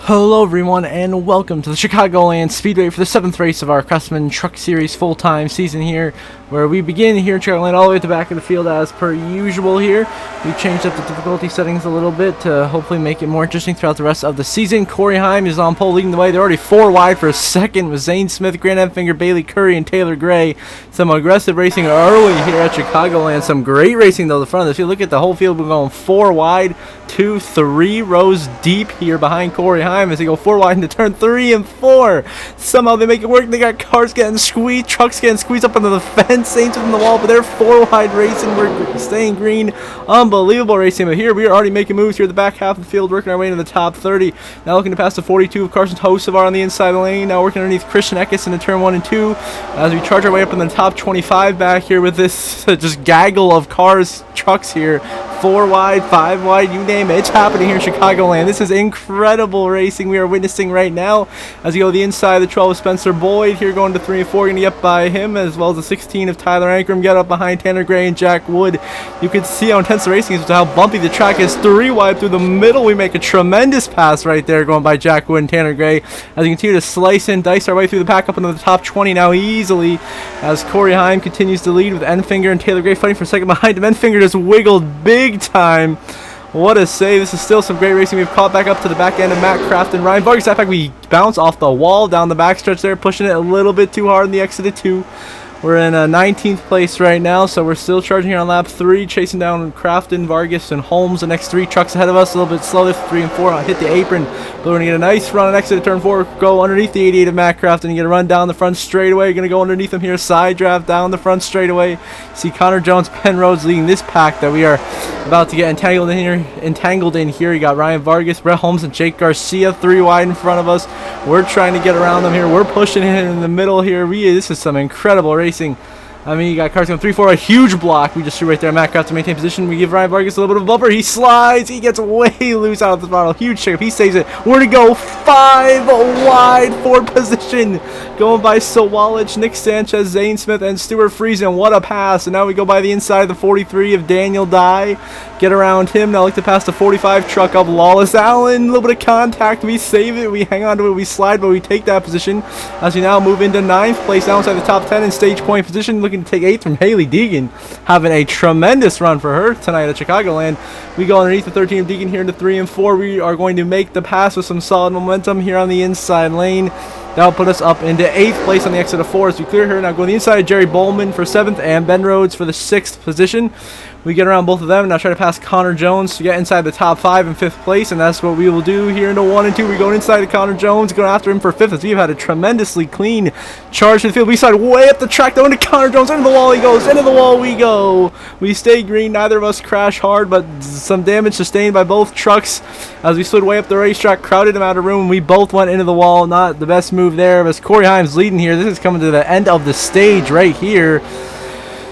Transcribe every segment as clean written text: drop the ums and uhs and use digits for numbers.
Hello everyone and welcome to the Chicagoland Speedway for the 7th race of our Craftsman Truck Series full-time season here, where we begin here in Chicagoland all the way at the back of the field as per usual here. We changed up the difficulty settings a little bit to hopefully make it more interesting throughout the rest of the season. Corey Heim is on pole leading the way. They're already 4 wide for a second with Zane Smith, Grant Enfinger, Bailey Curry, and Taylor Gray. Some aggressive racing early here at Chicagoland. Some great racing though the front of this. You look at the whole field, we're going 4 wide, 2, 3 rows deep here behind Corey Heim as they go 4 wide into turn 3 and 4. Somehow they make it work. They got cars getting squeezed, trucks getting squeezed up into the fence, Saints within the wall, but they're 4 wide racing. We're staying green. Unbelievable racing. But here we are already making moves here at the back half of the field, working our way into the top 30. Now looking to pass the 42 of Carson Tosevar on the inside lane. Now working underneath Christian Eckes into turn 1 and 2 as we charge our way up in the top 25 back here with this just gaggle of cars, trucks here. 4 wide, 5 wide, you name it. It's happening here in Chicagoland. This is incredible racing we are witnessing right now as you go to the inside of the 12 of Spencer Boyd here going to 3 and 4. Going to get by him, as well as the 16 of Tyler Ankrum. Get up behind Tanner Gray and Jack Wood. You can see how intense the racing is, how bumpy the track is. 3 wide through the middle. We make a tremendous pass right there going by Jack Wood and Tanner Gray as we continue to slice and dice our way through the pack up into the top 20 now easily as Corey Heim continues to lead with Enfinger and Taylor Gray fighting for a second behind him. Enfinger just wiggled big time. What a save. This is still some great racing. We've caught back up to the back end of Matt Kraft and Ryan Vargas. That back we bounce off the wall down the backstretch there, pushing it a little bit too hard in the exit of 2. We're in 19th place right now, so we're still charging here on lap 3, chasing down Crafton, Vargas, and Holmes. The next 3 trucks ahead of us, a little bit slow. 3 and 4 hit the apron, but we're going to get a nice run on exit of turn 4, go underneath the 88 of Matt Crafton, and get a run down the front straightaway. Going to go underneath him here, side draft down the front straightaway. See Connor Jones, Penrose leading this pack that we are about to get entangled in here. You got Ryan Vargas, Brett Holmes, and Jake Garcia 3 wide in front of us. We're trying to get around them here. We're pushing in the middle here. This is some incredible racing. I mean, you got cars going 3-4, a huge block. We just threw right there. Matt Kraft to maintain position. We give Ryan Vargas a little bit of a bumper. He slides. He gets way loose out of the throttle. Huge shake. He saves it. We're to go 5 wide for position. Going by Sawalich, Nick Sanchez, Zane Smith, and Stuart Friesen. What a pass. And now we go by the inside of the 43 of Daniel Dye. Get around him. Now look to pass the 45 truck of Lawless Allen. A little bit of contact. We save it. We hang on to it. We slide, but we take that position as we now move into 9th place now inside the top 10 in stage point position. Looking to take 8th from Haley Deegan, having a tremendous run for her tonight at Chicagoland. We go underneath the 13 of Deegan here into 3 and 4. We are going to make the pass with some solid momentum here on the inside lane. That'll put us up into 8th place on the exit of 4 as we clear here. Now go to the inside of Jerry Bowman for 7th and Ben Rhodes for the 6th position. We get around both of them. Now try to pass Connor Jones to get inside the top 5 in 5th place, and that's what we will do here into 1 and 2. We go inside of Connor Jones, going after him for 5th as we've had a tremendously clean charge to the field. We slide way up the track, though, into Connor Jones. Into the wall he goes. Into the wall we go. We stay green. Neither of us crash hard, but some damage sustained by both trucks as we slid way up the racetrack, crowded him out of room. We both went into the wall. Not the best move there, but as Corey Heim's leading here, this is coming to the end of the stage right here.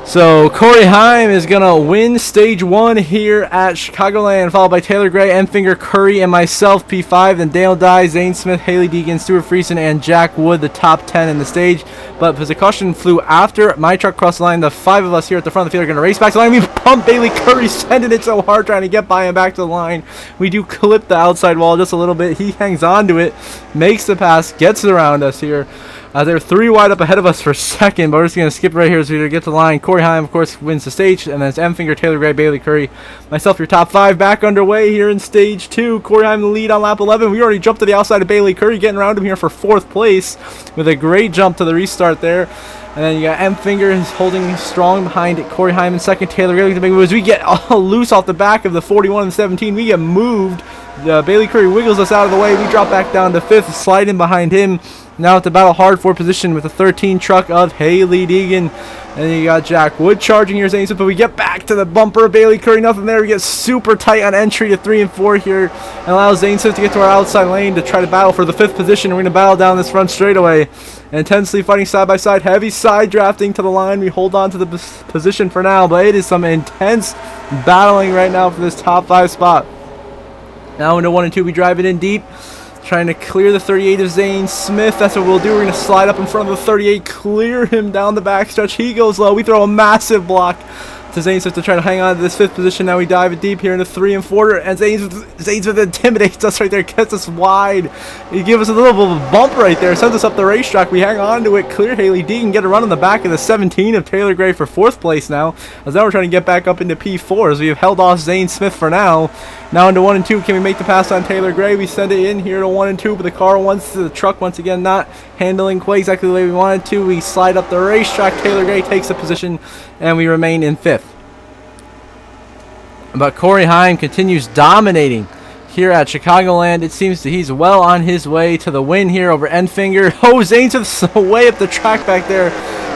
So Corey Heim is going to win stage 1 here at Chicagoland, followed by Taylor Gray, Enfinger, Curry, and myself, P5. Then Dale Dye, Zane Smith, Haley Deegan, Stuart Friesen, and Jack Wood, the top 10 in the stage. But as the caution flew after my truck crossed the line, the 5 of us here at the front of the field are going to race back to the line. We pump Bailey Curry, sending it so hard, trying to get by him back to the line. We do clip the outside wall just a little bit. He hangs on to it, makes the pass, gets it around us here. They're 3 wide up ahead of us for 2nd, but we're just going to skip right here as we get to the line. Corey Heim, of course, wins the stage, and then it's Enfinger, Taylor Gray, Bailey Curry. Myself, your top 5 back underway here in stage 2. Corey Heim the lead on lap 11. We already jumped to the outside of Bailey Curry, getting around him here for 4th place with a great jump to the restart there. And then you got Enfinger is holding strong behind it. Corey Heim in 2nd, Taylor Gray to make moves. We get all loose off the back of the 41 and 17. We get moved. Bailey Curry wiggles us out of the way. We drop back down to 5th, slide in behind him. Now to battle hard for position with the 13 truck of Haley Deegan. And then you got Jack Wood charging here, Zane Smith, but we get back to the bumper of Bailey Curry. Nothing there. We get super tight on entry to 3 and 4 here and allows Zane Smith to get to our outside lane to try to battle for the 5th position. We're going to battle down this front straightaway. And intensely fighting side by side. Heavy side drafting to the line. We hold on to the position for now, but it is some intense battling right now for this top 5 spot. Now into 1 and 2, we drive it in deep. Trying to clear the 38 of Zane Smith. That's what we'll do. We're going to slide up in front of the 38, clear him down the backstretch. He goes low. We throw a massive block to Zane Smith to try to hang on to this 5th position. Now we dive it deep here into 3 and 4, and Zane Smith intimidates us right there, gets us wide. He gives us a little bit of a bump right there, sends us up the racetrack. We hang on to it, clear Haley D, and get a run on the back of the 17 of Taylor Gray for 4th place now, as now we're trying to get back up into P4 as we have held off Zane Smith for now. Now into 1 and 2, can we make the pass on Taylor Gray? We send it in here to 1 and 2, but the car the truck once again not handling quite exactly the way we wanted to. We slide up the racetrack, Taylor Gray takes the position, and we remain in 5th. But Corey Heim continues dominating here at Chicagoland. It seems that he's well on his way to the win here over Enfinger. Oh, Zane Smith's way up the track back there.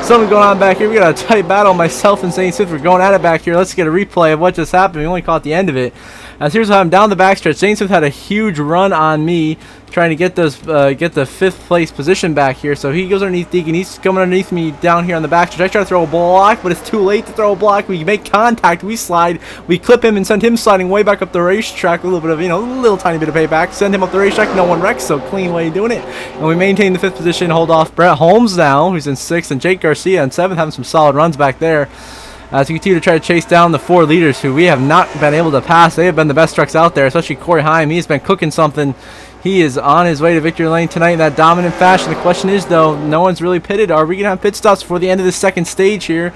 Something going on back here. We got a tight battle. Myself and Zane Smith, we're going at it back here. Let's get a replay of what just happened. We only caught the end of it. As here's how I'm down the backstretch. Zane Smith had a huge run on me, trying to get those get the 5th place position back here. So he goes underneath Deacon. He's coming underneath me down here on the backstretch. I try to throw a block, but it's too late to throw a block. We make contact. We slide. We clip him and send him sliding way back up the racetrack. A little bit of, a little tiny bit of payback. Send him up the racetrack. No one wrecks. So clean way of doing it. And we maintain the 5th position. Hold off Brett Holmes now, who's in 6th, and Jake Garcia in 7th, having some solid runs back there. As we continue to try to chase down the 4 leaders who we have not been able to pass. They have been the best trucks out there, especially Corey Heim. He's been cooking something. He is on his way to victory lane tonight in that dominant fashion. The question is, though, no one's really pitted. Are we going to have pit stops before the end of the 2nd stage here?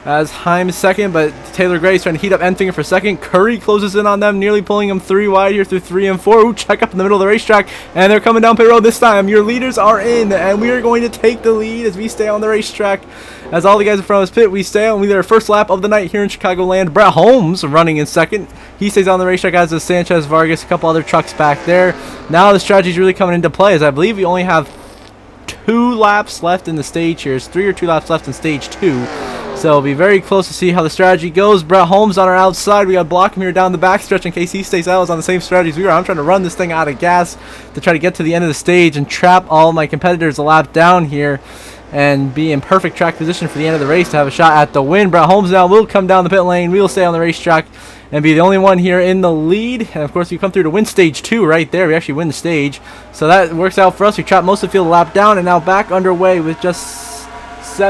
As Heim is 2nd, but Taylor Gray is trying to heat up Enfinger for 2nd. Curry closes in on them, nearly pulling them 3 wide here through 3 and 4. Ooh, check up in the middle of the racetrack, and they're coming down pit road this time. Your leaders are in, and we are going to take the lead as we stay on the racetrack. As all the guys in front of us pit, we stay on. We lead our first lap of the night here in Chicagoland. Brett Holmes running in 2nd. He stays on the racetrack, as does Sanchez, Vargas, a couple other trucks back there. Now the strategy is really coming into play, as I believe we only have 2 laps left in the stage here. It's 3 or 2 laps left in stage 2. So it'll be very close to see how the strategy goes. Brett Holmes on our outside. We got to block him here down the backstretch in case he stays out. On the same strategy as we are. I'm trying to run this thing out of gas to try to get to the end of the stage and trap all my competitors a lap down here and be in perfect track position for the end of the race to have a shot at the win. Brett Holmes now will come down the pit lane. We will stay on the racetrack and be the only one here in the lead. And of course, we come through to win stage 2 right there. We actually win the stage. So that works out for us. We trap most of the field a lap down and now back underway with just 6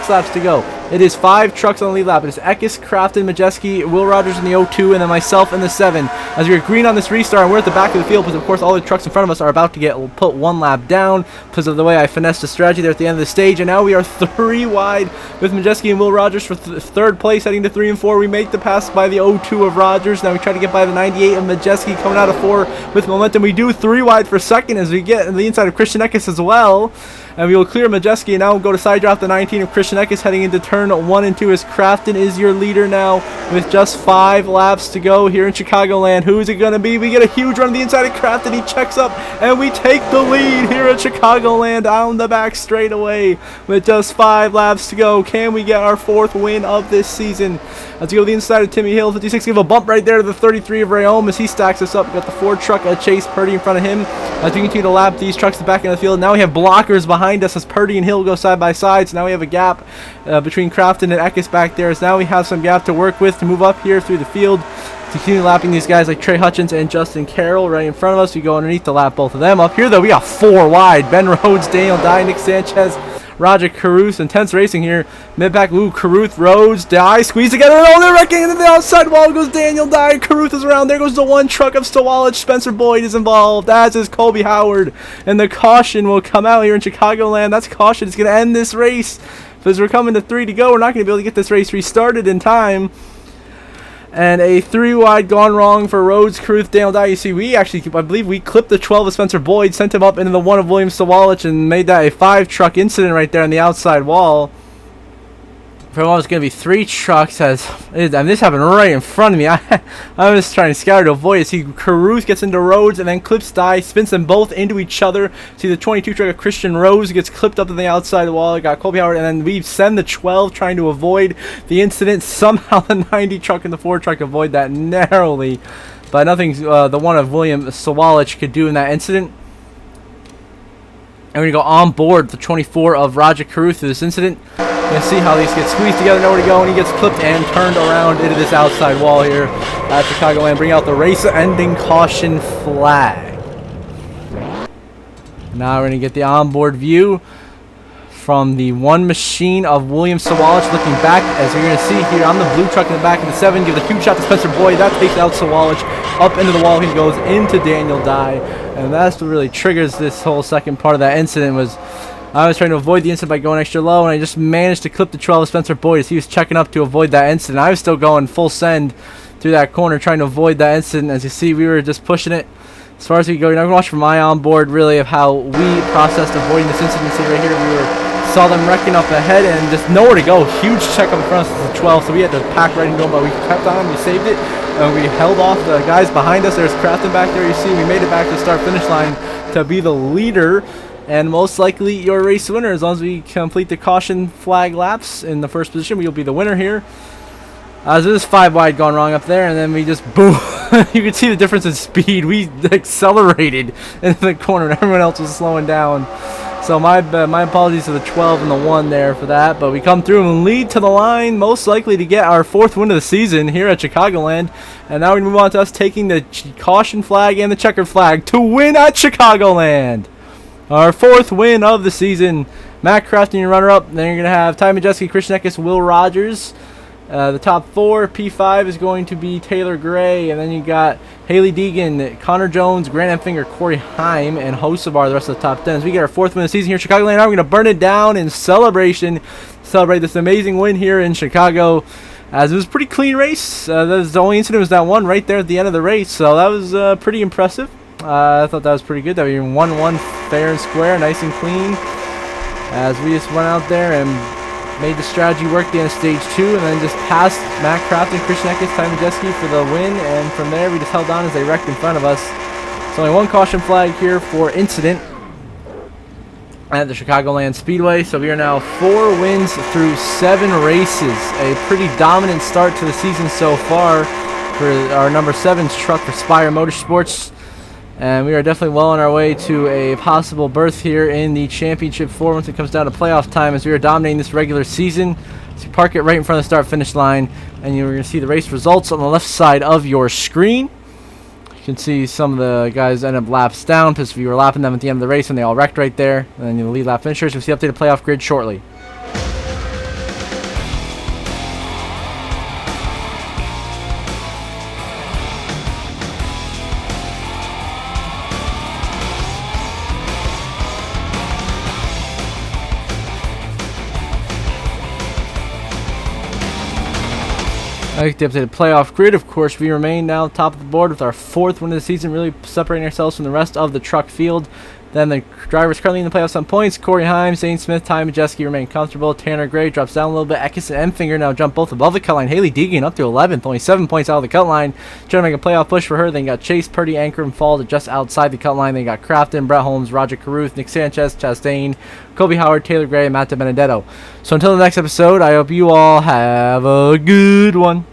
laps to go. It is 5 trucks on the lead lap. It is Eckes, Craftsman, Majeski, Will Rogers in the 02, and then myself in the 7. As we're green on this restart, and we're at the back of the field because, of course, all the trucks in front of us are about to get put 1 lap down because of the way I finessed the strategy there at the end of the stage. And now we are 3 wide with Majeski and Will Rogers for 3rd place, heading to 3 and 4. We make the pass by the 02 of Rogers. Now we try to get by the 98 of Majeski coming out of 4 with momentum. We do 3 wide for 2nd as we get in the inside of Christian Eckes as well. And we will clear Majeski and now go to side drop the 19 of Christian Eckes heading into turn 1 and 2 as Crafton is your leader now with just 5 laps to go here in Chicagoland. Who is it going to be? We get a huge run to the inside of Crafton. He checks up and we take the lead here at Chicagoland down the back straightaway with just 5 laps to go. Can we get our 4th win of this season? Let's go to the inside of Timmy Hill. 56 give a bump right there to the 33 of Rayome as he stacks us up. We got the 4 truck Chase Purdy in front of him as we continue to lap these trucks to the back end of the field. Now we have blockers behind us as Purdy and Hill go side by side. So now we have a gap between Crafton and Eckes back there. So now we have some gap to work with to move up here through the field. To continue lapping these guys like Trey Hutchins and Justin Carroll right in front of us. We go underneath to lap both of them. Up here though, we got 4 wide. Ben Rhodes, Daniel Dye, Nick Sanchez, Roger Caruth. Intense racing here. Mid-back, Caruth, Rhodes, Dye, squeeze together. Oh, they're wrecking into the outside wall. Goes Daniel Dye. Caruth is around. There goes the 1 truck of Stowalich. Spencer Boyd is involved, as is Colby Howard. And the caution will come out here in Chicagoland. That's caution. It's going to end this race. Because we're coming to 3 to go. We're not going to be able to get this race restarted in time. And a 3 wide gone wrong for Rhodes, Caruth, Daniel Dye. You see, I believe we clipped the 12 of Spencer Boyd, sent him up into the 1 of William Stowalich, and made that a 5 truck incident right there on the outside wall. For a while, it's going to be 3 trucks. And this happened right in front of me. I'm just trying to scout to avoid it. See, Caruth gets into Rhodes and then clips Dye, spins them both into each other. See, the 22 truck of Christian Rose gets clipped up to the outside wall. I got Colby Howard, and then we send the 12 trying to avoid the incident. Somehow the 90 truck and the 4 truck avoid that narrowly. But nothing the 1 of William Stowalich could do in that incident. And we're going to go on board the 24 of Roger Caruth through this incident. You can see how these get squeezed together, nowhere to go, and he gets clipped and turned around into this outside wall here at Chicagoland. Bring out the race-ending caution flag. Now we're going to get the onboard view from the one machine of William Sawalich. Looking back, as you're going to see here on the blue truck in the back of the 7, give a huge shot to Spencer Boyd. That takes out Sawalich up into the wall. He goes into Daniel Dye, and that's what really triggers this whole second part of that incident. Was I was trying to avoid the incident by going extra low, and I just managed to clip the 12 of Spencer Boyd as he was checking up to avoid that incident. I was still going full send through that corner trying to avoid that incident. As you see, we were just pushing it as far as we go. You're not going to watch from my onboard really of how we processed avoiding this incident. See right here, saw them wrecking up ahead and just nowhere to go. Huge check up in front of us, the 12, so we had to pack right into them, but we kept on, we saved it, and we held off the guys behind us. There's Craftsman back there, you see, we made it back to the start-finish line to be the leader, and most likely your race winner. As long as we complete the caution flag laps in the first position, we'll be the winner here. So this is 5 wide gone wrong up there, and then we just boom. You can see the difference in speed. We accelerated into the corner, and everyone else was slowing down. So my apologies to the 12 and the 1 there for that. But we come through and lead to the line, most likely to get our 4th win of the season here at Chicagoland. And now we move on to us taking the caution flag and the checkered flag to win at Chicagoland. Our 4th win of the season. Matt Craftsman, your runner-up. Then you're going to have Ty Majeski, Christian Eckes, Will Rogers. The top 4, P5 is going to be Taylor Gray, and then you got Haley Deegan, Connor Jones, Grant Enfinger, Corey Heim, and Hosavar, the rest of the top 10s. We get our 4th win of the season here in Chicagoland. Now we're going to burn it down in celebration, celebrate this amazing win here in Chicago, as it was a pretty clean race. The only incident was that one right there at the end of the race, so that was pretty impressive. I thought that was pretty good. That we 1-1 fair and square, nice and clean, as we just went out there and made the strategy work at the end of stage 2, and then just passed Matt Crafton, Christian Eckes, Ty Majeski for the win, and from there we just held on as they wrecked in front of us. So only 1 caution flag here for incident at the Chicagoland Speedway. So we are now 4 wins through 7 races. A pretty dominant start to the season so far for our number 7's truck for Spire Motorsports. And we are definitely well on our way to a possible berth here in the Championship 4 once it comes down to playoff time, as we are dominating this regular season. So you park it right in front of the start-finish line, and you're going to see the race results on the left side of your screen. You can see some of the guys end up laps down because we were lapping them at the end of the race and they all wrecked right there. And then the lead lap finishers. You'll see updated playoff grid shortly. Like the updated playoff grid, of course, we remain now top of the board with our 4th win of the season, really separating ourselves from the rest of the truck field. Then the drivers currently in the playoffs on points: Corey Heim, Zane Smith, Ty Majeski remain comfortable. Tanner Gray drops down a little bit. Eckes and Enfinger now jump both above the cut line. Haley Deegan up to 11th, only 7 points out of the cut line. Trying to make a playoff push for her. Then you got Chase Purdy, Anchor, and Fall to just outside the cut line. Then you got Crafton, Brett Holmes, Roger Caruth, Nick Sanchez, Chastain, Kobe Howard, Taylor Gray, and Matt DiBenedetto. So until the next episode, I hope you all have a good one.